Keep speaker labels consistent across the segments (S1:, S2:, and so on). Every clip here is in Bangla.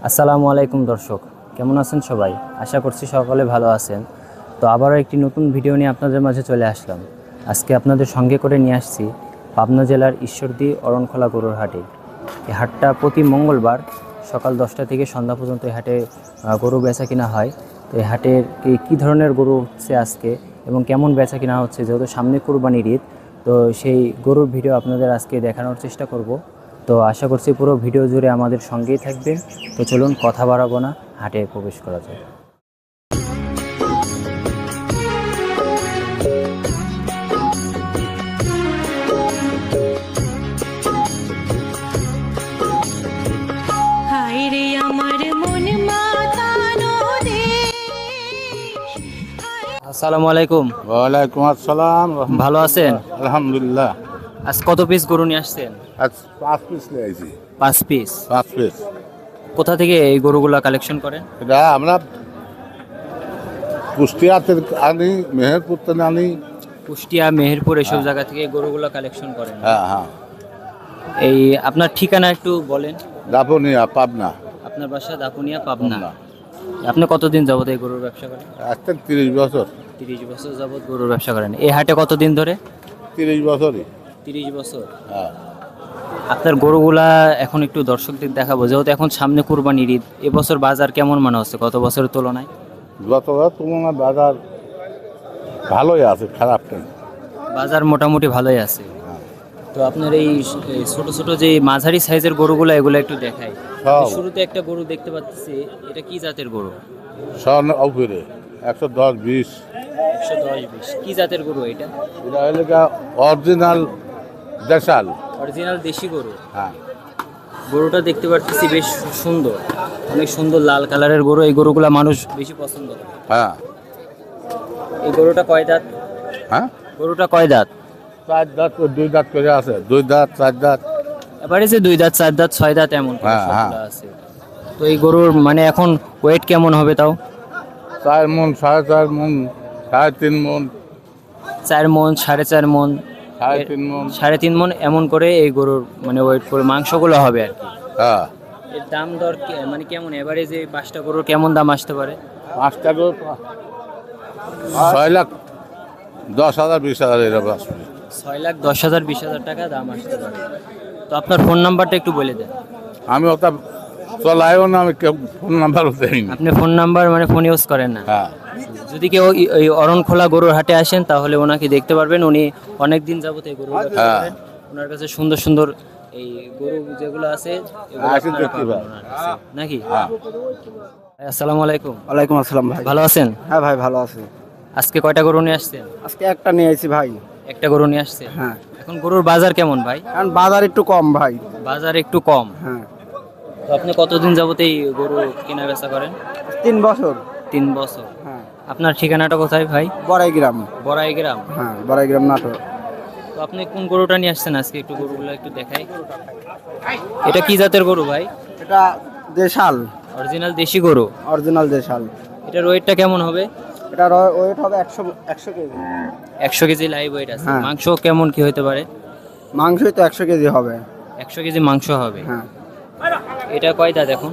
S1: আসসালামু আলাইকুম দর্শক, কেমন আছেন সবাই? আশা করছি সকলে ভালো আছেন। তো আবারও একটি নতুন ভিডিও নিয়ে আপনাদের মাঝে চলে আসলাম। আজকে আপনাদের সঙ্গে করে নিয়ে আসছি পাবনা জেলার ঈশ্বরদী অরণখোলা গরুর হাটে। এই হাটটা প্রতি মঙ্গলবার সকাল 10টা থেকে সন্ধ্যা পর্যন্ত এই হাটে গরু বেচা কিনা হয়। তো এই হাটের কী ধরনের গরু হচ্ছে আজকে এবং কেমন বেচা কিনা হচ্ছে, যেহেতু সামনে কুরবানির ঈদ, তো সেই গরুর ভিডিও আপনাদের আজকে দেখানোর চেষ্টা করব। তো আশা করছি পুরো ভিডিও জুড়ে আমাদের সঙ্গেই থাকবেন। তো চলুন কথা বাড়াবো না, হাটে প্রবেশ করা যায়। আসসালামু আলাইকুম।
S2: ওয়ালাইকুম আসসালাম।
S1: ভালো আছেন?
S2: আলহামদুলিল্লাহ।
S1: আজ কত পিস গরু নিয়ে আসছেন?
S2: আজ 5 পিস নিয়েছি।
S1: 5 পিস?
S2: 5 পিস।
S1: কোথা থেকে এই গরুগুলা কালেকশন করেন?
S2: এটা আমরা কুষ্টিয়াতে আনি, মেহেরপুর থেকে আনি।
S1: কুষ্টিয়া, মেহেরপুর এসব জায়গা থেকে গরুগুলা কালেকশন করেন?
S2: হ্যাঁ হ্যাঁ।
S1: এই আপনার ঠিকানা একটু বলেন।
S2: দাপুনিয়া, পাবনা।
S1: আপনার বাসা দাপুনিয়া, পাবনা। আপনি কতদিন যাবত এই গরুর ব্যবসা করেন?
S2: আজ থেকে 30 বছর।
S1: 30 বছর যাবত গরুর ব্যবসা করেন। এই হাটে কতদিন ধরে?
S2: 30 বছরই।
S1: 30 বছর।
S2: হ্যাঁ।
S1: আপনার গরুগুলা এখন একটু দর্শকদের দেখাবো, যেহেতু এখন সামনে কুরবানির ঈদ। এবছর বাজার কেমন মনে হচ্ছে গত বছরের তুলনায়?
S2: গতবার তুলনায় বাজার ভালোই আছে, খারাপ নেই।
S1: বাজার মোটামুটি ভালোই আছে। তো আপনার এই ছোট ছোট যে মাঝারি সাইজের গরুগুলো, এগুলো একটু দেখাই। শুরুতে একটা গরু দেখতে পাচ্ছি, এটা কি জাতের গরু?
S2: স্বর্ণ উপরে 110 20।
S1: 110 20 কি জাতের গরু এটা?
S2: এটা হলো অরিজিনাল দেশাল।
S1: অরিজিনাল দেশি গরু।
S2: হ্যাঁ।
S1: গরুটা দেখতে পাচ্ছি বেশ সুন্দর, অনেক সুন্দর লাল কালারের গরু। এই গরুগুলা মানুষ বেশি পছন্দ করে।
S2: হ্যাঁ।
S1: এই গরুটা কয় দাঁত?
S2: হ্যাঁ,
S1: গরুটা কয় দাঁত?
S2: 4 দাঁত, 2 দাঁত করে আছে। 2 দাঁত, 4 দাঁত।
S1: এবারে যে 2 দাঁত, 4 দাঁত, 6 দাঁত এমন করে সবগুলা আছে। তো এই গরুর মানে এখন ওয়েট কেমন হবে তাও?
S2: 4 মণ, 4.5 মণ, 3.5 মণ।
S1: 4 মণ, 4.5 মণ,
S2: 3.5 মণ,
S1: 3.5 মণ এমন করে এই গরুর মানে ওয়েট করে মাংসগুলো হবে আর কি।
S2: হ্যাঁ।
S1: এর দাম দর মানে কেমন? এবারে যে 5টা গরুর কেমন দাম আসতে পারে?
S2: 5টা গরু 6,10,000 20,000 এরকম আসবে।
S1: 6,10,000 20,000 টাকা দাম আসতে পারে। তো আপনার ফোন নাম্বারটা একটু বলে দেন।
S2: আমি ওটা চলাইও না, আমি ফোন নাম্বারও দেই না।
S1: আপনি ফোন নাম্বার মানে ফোন ইউজ করেন না?
S2: হ্যাঁ।
S1: যদি কেউ এই অরণখোলা গরুর হাটে আসেন তাহলে ওনাকে দেখতে পারবেন। উনি অনেক দিন যাবত এই গরু ব্যবসা করেন। ওনার কাছে সুন্দর সুন্দর এই গরু যেগুলো আছে নাকি? আসসালামু আলাইকুম।
S3: ওয়ালাইকুম আসসালাম ভাই।
S1: ভালো আছেন?
S3: হ্যাঁ ভাই, ভালো আছি।
S1: আজকে কয়টা গরু নিয়ে আসছেন?
S3: আজকে একটা নিয়ে আইছি ভাই।
S1: একটা গরু নিয়ে আসছেন?
S3: হ্যাঁ।
S1: এখন গরুর বাজার কেমন ভাই?
S3: কারণ বাজার একটু কম ভাই।
S1: বাজার একটু কম।
S3: হ্যাঁ।
S1: তো আপনি কতদিন যাবত এই গরু কেনা বেচা করেন?
S3: 3 বছর।
S1: 3 বছর।
S3: হ্যাঁ।
S1: আপনার ঠিকানাটা কোথায় ভাই?
S3: বড়াই গ্রাম।
S1: বড়াই গ্রাম?
S3: হ্যাঁ, বড়াই গ্রাম, নাটোর।
S1: তো আপনি কোন গরুটা নিয়ে আসছেন আজকে? একটু গরুগুলো একটু দেখাই। এটা কি জাতের গরু ভাই?
S3: এটা দেশাল,
S1: অরিজিনাল দেশি গরু?
S3: অরিজিনাল দেশাল।
S1: এটার ওয়েটটা কেমন হবে?
S3: এটার ওয়েট হবে 100 কেজি।
S1: 100 কেজি লাইভ ওয়েট আছে।
S3: হ্যাঁ।
S1: মাংস কেমন কি হতে পারে?
S3: মাংসই তো 100 কেজি হবে।
S1: 100 কেজি মাংস হবে?
S3: হ্যাঁ।
S1: এটা কয় দাঁত এখন?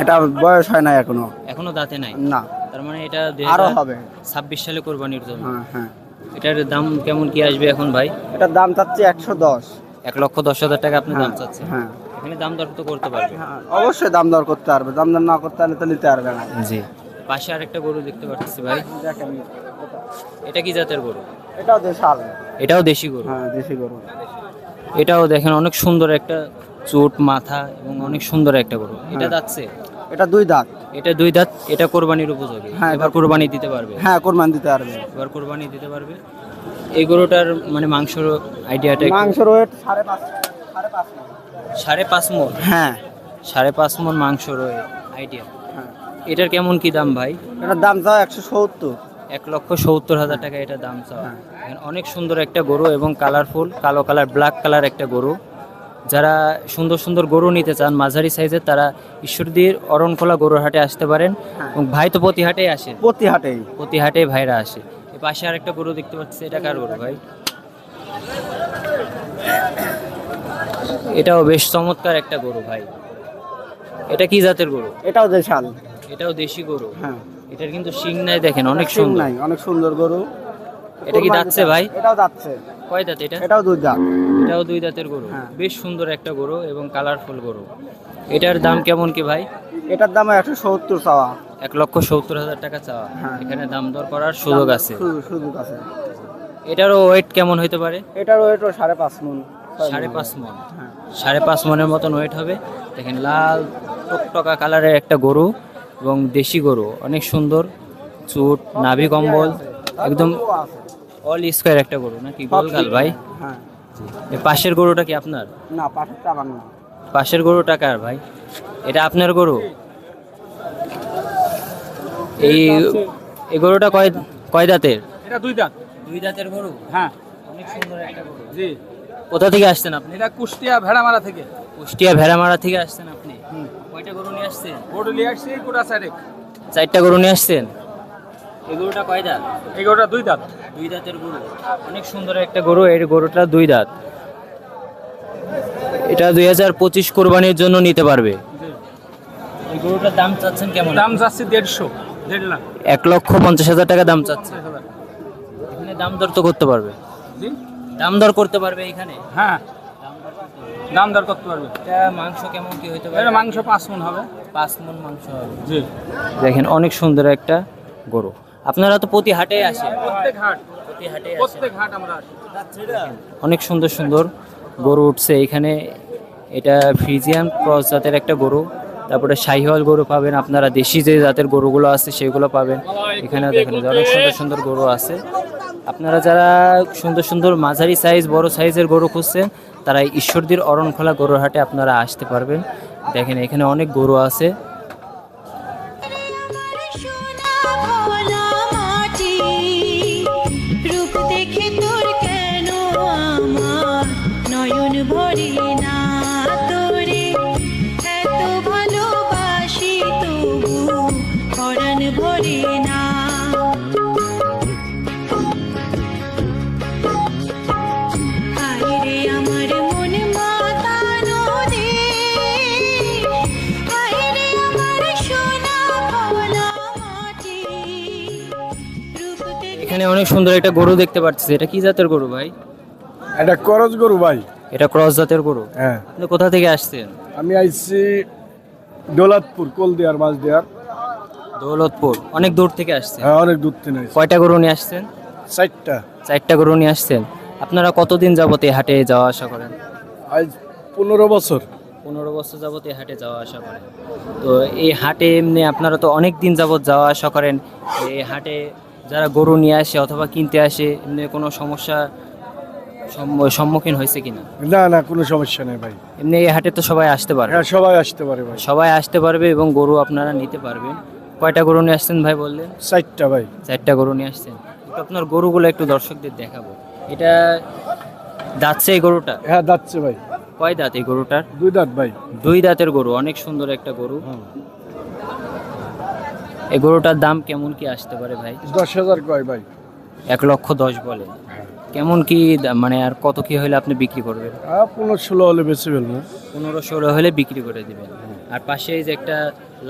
S3: এটা বয়স হয় না এখনো।
S1: এখনো দাঁতে নাই?
S3: না,
S1: তার মানে এটা
S3: আরো হবে।
S1: 26 সালে কোরবানির জন্য।
S3: হ্যাঁ হ্যাঁ।
S1: এটার দাম কেমন কি আসবে এখন ভাই?
S3: এটার দাম চাচ্ছি 110।
S1: 1,10,000 টাকা আপনি দাম চাচ্ছেন?
S3: হ্যাঁ।
S1: এখানে দাম দর তো করতে পারবে?
S3: হ্যাঁ, অবশ্যই দাম দর করতে পারবে। দাম দর না করতে পারলে তো নিতে পারবে না।
S1: জি। পাশে আরেকটা গরু দেখতে পাচ্ছি ভাই।
S3: দেখেন,
S1: এটা কি জাতের গরু?
S3: এটাও দেশাল।
S1: এটাও দেশি গরু?
S3: হ্যাঁ, দেশি গরু।
S1: এটাও দেখেন অনেক সুন্দর একটা চোট মাথা এবং অনেক সুন্দর একটা গরু। এটা যাচ্ছে?
S3: এটা 2 দাঁত।
S1: এটা 2 দাঁত। এটা কোরবানির উপযোগী?
S3: হ্যাঁ,
S1: এবার কোরবানি দিতে পারবে?
S3: হ্যাঁ, কোরবানি দিতে পারবে।
S1: এবার কোরবানি দিতে পারবে। এই গরুটার মানে মাংসর আইডিয়াটা?
S3: মাংসের ওয়েট 5.5 মণ।
S1: 5.5 মণ?
S3: হ্যাঁ।
S1: 5.5 মণ মাংস রয়ে আইডিয়া।
S3: হ্যাঁ।
S1: এটার কেমন কি দাম ভাই?
S3: এটার দাম চাও 170।
S1: 1,70,000 টাকা এটা দাম চাওয়া।
S3: হ্যাঁ।
S1: এখানে অনেক সুন্দর একটা গরু এবং কালারফুল কালো কালার ব্ল্যাক কালার একটা গরু। যারা সুন্দর সুন্দর গরু নিতে চান মাঝারি সাইজের তারা ঈশ্বরদীর অরণখোলা গরুর হাটে আসতে পারেন।
S3: হ্যাঁ।
S1: এবং ভাই তো প্রতি হাটেই আসে,
S3: প্রতি হাটেই।
S1: প্রতি হাটে ভাইরা আসে। এই পাশে আরেকটা গরু দেখতে পাচ্ছি, এটা কার গরু ভাই? এটাও বেশ চমৎকার একটা গরু ভাই। এটা কি জাতের গরু?
S3: এটাও দেশাল।
S1: এটাও দেশি গরু।
S3: হ্যাঁ।
S1: এটার কিন্তু শিং নাই, দেখেন অনেক
S3: সিং
S1: সুন্দর।
S3: নাই, অনেক সুন্দর গরু।
S1: এটা কি দাঁতছে ভাই?
S3: এটাও যাচ্ছে।
S1: কয় দাঁত এটা?
S3: এটাও 2 দাঁত।
S1: এটাও 2 দাঁতের গরু।
S3: হ্যাঁ।
S1: বেশ সুন্দর একটা গরু এবং কালারফুল গরু। এটার দাম কেমন কি ভাই?
S3: এটার দাম 170 চাওয়া।
S1: 1,70,000 টাকা চাওয়া।
S3: হ্যাঁ।
S1: এখানে দাম দর করার সুযোগ আছে।
S3: সুযোগ আছে।
S1: এটারও ওয়েট কেমন হতে পারে?
S3: এটার ওয়েটও 5.5 মণ।
S1: 5.5 মণ।
S3: হ্যাঁ।
S1: 5.5 মণের মতন ওয়েট হবে। দেখেন লাল টকটকা কালারের একটা গরু এবং দেশি গরু, অনেক সুন্দর। চুট, নাভি কম্বল, একদম অল স্কোয়ার একটা গরু নাকি গোলগাল ভাই?
S3: হ্যাঁ।
S1: এই পাশের গরুটা কি আপনার?
S3: না, পাশেরটা আমার না।
S1: পাশের গরুটা কার ভাই? এটা আপনার গরু? এই গরুটা কয় দাঁতের?
S3: এটা 2 দাঁত।
S1: 2 দাঁতের গরু।
S3: হ্যাঁ।
S1: অনেক সুন্দর একটা গরু।
S3: জি।
S1: কোথা থেকে আসছেন আপনি?
S3: এটা কুষ্টিয়া ভেড়ামারা থেকে।
S1: কুষ্টিয়া ভেড়ামারা থেকে আসছেন আপনি? কয়টা গরু নিয়ে আসছেন?
S3: গরু নিয়ে আসছি গোটা 4
S1: 4টা গরু নিয়ে আসছেন। এই গরুটা কয় দাঁত?
S3: এই গরুটা 2 দাঁত।
S1: 2 দাঁতের গরু। অনেক সুন্দর একটা গরু। এই গরুটা 2 দাঁত। এটা 2025 কোরবানির জন্য নিতে পারবে। এই গরুটার দাম চাচ্ছেন কেমন?
S3: দাম যাচ্ছে 1.5 লাখ।
S1: 1,50,000 টাকা দাম চাচ্ছে। এখানে দাম দর তো করতে পারবে?
S3: জি।
S1: দাম দর করতে পারবে এখানে?
S3: হ্যাঁ, দাম দর করতে পারবে।
S1: এটা মাংস কেমন কি হতে পারে?
S3: এটা মাংস 5 মণ হবে।
S1: 5 মণ মাংস হবে।
S3: জি।
S1: দেখেন অনেক সুন্দর একটা গরু। আপনারা তো প্রতি হাটে আসেন?
S3: প্রত্যেক হাট,
S1: প্রতি হাটে আসেন।
S3: প্রত্যেক হাট আমরা আসি।
S1: অনেক সুন্দর সুন্দর গরু উঠছে এখানে। এটা ফ্রিজিয়ান ক্রস জাতের একটা গরু। তারপরে শাহিওয়াল গরু পাবেন আপনারা, দেশি যে জাতের গরুগুলো আছে সেগুলো পাবেন এখানে। দেখেন যে অনেক সুন্দর সুন্দর গরু আছে। আপনারা যারা সুন্দর সুন্দর মাঝারি সাইজ বড় সাইজের গরু খুঁজছেন তারা ঈশ্বরদীর অরণখোলা গরুর হাটে আপনারা আসতে পারবেন। দেখেন এখানে অনেক গরু আছে।
S4: ভরে না তোরে এত ভালোবাসি তবু পরাণ ভরে না। আইরে আমার মন মাতানো রে, আইরে আমার সোনা ভোলা মাটি।
S1: এখানে অনেক সুন্দর একটা গরু দেখতে পাচ্ছি। এটা কি জাতের গরু ভাই?
S2: এটা করজ গরু ভাই।
S1: এটা ক্রস জাতের গরু।
S2: হ্যাঁ।
S1: আপনি কোথা থেকে আসছেন?
S2: আমি আইছি দৌলতপুর, কলদিয়ার মাছ দেওয়ার।
S1: দৌলতপুর। অনেক দূর থেকে আসছেন?
S2: হ্যাঁ, অনেক দূর থেকে আইছি।
S1: কয়টা গরু নিয়ে আসছেন?
S2: 4টা।
S1: 4টা গরু নিয়ে আসছেন। আপনারা কতদিন যাবত এই হাটে যাওয়া আসা করেন?
S2: আজ 15 বছর।
S1: 15 বছর যাবত এই হাটে যাওয়া আসা করেন। তো এই হাটে এমনি আপনারা তো অনেক দিন যাবত যাওয়া আসা করেন। এই হাটে যারা গরু নিয়ে আসে অথবা কিনতে আসে এমনি কোনো সমস্যা সম্মুখীন হয়েছে কিনা?
S2: না না, কোনো সমস্যা নেই ভাই।
S1: এমনি এই হাটে তো সবাই আসতে পারবে?
S2: হ্যাঁ, সবাই আসতে পারে ভাই।
S1: সবাই আসতে পারবে এবং গরু আপনারা নিতে পারবেন। কয়টা গরু নিয়ে আসছেন ভাই বললেন?
S2: 4টা ভাই।
S1: 4টা গরু নিয়ে আসছেন। একটু আপনার গরুগুলো একটু দর্শকদের দেখাবো। এটা দাঁতছে এই গরুটা?
S2: হ্যাঁ, যাচ্ছে ভাই।
S1: কয় দাঁত এই গরুটার?
S2: 2 দাঁত ভাই।
S1: 2 দাঁতের গরু। অনেক সুন্দর একটা গরু। এই গরুটার দাম কেমন কি আসতে পারে ভাই?
S2: 10,000 কয় ভাই।
S1: 1,10,000 বলে। কেমন কি মানে আর কত কি হলে আপনি বিক্রি করবেন?
S2: 15-16 হলে বেশি ফেলবো।
S1: 15-16 হলে বিক্রি করে দিবেন। আর পাশে এই যে একটা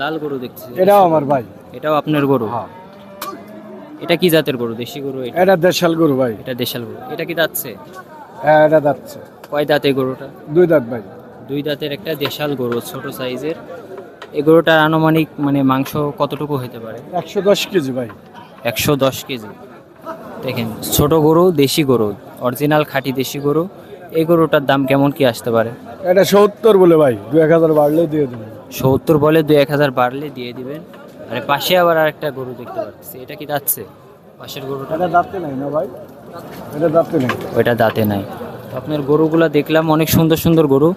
S1: লাল গরু দেখছি,
S2: এটাও আমার ভাই।
S1: এটাও আপনার গরু?
S2: হ্যাঁ।
S1: এটা কি জাতের গরু? দেশি গরু এটা?
S2: এটা দেশাল গরু ভাই।
S1: এটা দেশাল গরু। এটা কি দাঁতছে?
S2: হ্যাঁ, এটা যাচ্ছে।
S1: কয় দাঁত এই গরুটা?
S2: 2 দাঁত ভাই।
S1: 2 দাঁতের একটা দেশাল গরু, ছোট সাইজের। এই গরুটার আনুমানিক মানে মাংস কতটুকু হতে পারে?
S2: 110 কেজি ভাই।
S1: 110 কেজি। দেখেন ছোট গরু, দেশি গরু, অরিজিনাল খাঁটি দেশি গরু। এই গরুটার দাম কেমন কি আসতে পারে?
S2: এটা 70 বলে ভাই, 2-1000 বাড়লে দিয়ে দেবেন।
S1: 70 বলে 2-1000 বাড়লে দিয়ে দিবেন। আর পাশে আবার আরেকটা গরু দেখতে পাচ্ছি, এটা কি যাচ্ছে? পাশের গরুটা?
S2: এটা দাঁতে নাই না ভাই, এটা দাঁতে নাই।
S1: ওইটা দাঁতে নাই। তো আপনার গরুগুলা দেখলাম অনেক সুন্দর সুন্দর গরু।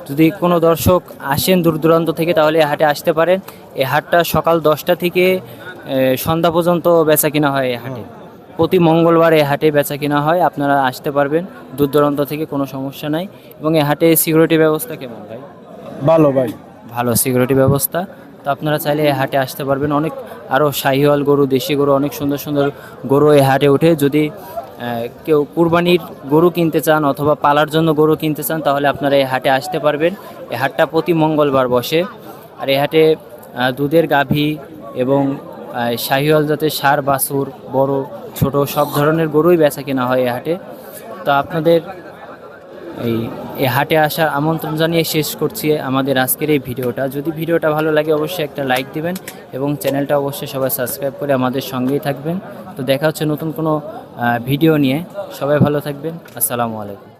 S1: যদি কোনো দর্শক আসেন দূর দূরান্ত থেকে তাহলে এই হাটে আসতে পারেন। এই হাটটা সকাল 10টা থেকে সন্ধ্যা পর্যন্ত বেচা কিনা হয়। এই হাটে প্রতি মঙ্গলবার এই হাটে বেচা কিনা হয়, আপনারা আসতে পারবেন দূর দূরান্ত থেকে, কোনো সমস্যা নাই। এবং এই হাটে সিকিউরিটি ব্যবস্থা কেমন ভাই?
S3: ভালো ভাই।
S1: ভালো সিকিউরিটি ব্যবস্থা। তো আপনারা চাইলে এই হাটে আসতে পারবেন। অনেক আরও শাহিওয়াল গরু, দেশি গরু, অনেক সুন্দর সুন্দর গরু এই হাটে ওঠে। যদি কেউ কুরবানির গরু কিনতে চান অথবা পালার জন্য গরু কিনতে চান তাহলে আপনারা এই হাটে আসতে পারবেন। এই হাটটা প্রতি মঙ্গলবার বসে। আর এই হাটে দুধের গাভী এবং শাহিওয়াল জাতের ষাঁড়, বাছুর, বড় ছোট সব ধরনের গরুই বেচা কেনা হয় এই হাটে। তো আপনাদের এই হাটে আসার আমন্ত্রণ জানিয়ে শেষ করছি আমাদের আজকের এই ভিডিওটা। যদি ভিডিওটা ভালো লাগে অবশ্যই একটা লাইক দিবেন এবং চ্যানেলটা অবশ্যই সবাই সাবস্ক্রাইব করে আমাদের সঙ্গেই থাকবেন। তো দেখা হচ্ছে নতুন কোনো ভিডিও নিয়ে। সবাই ভালো থাকবেন। আসসালামু আলাইকুম।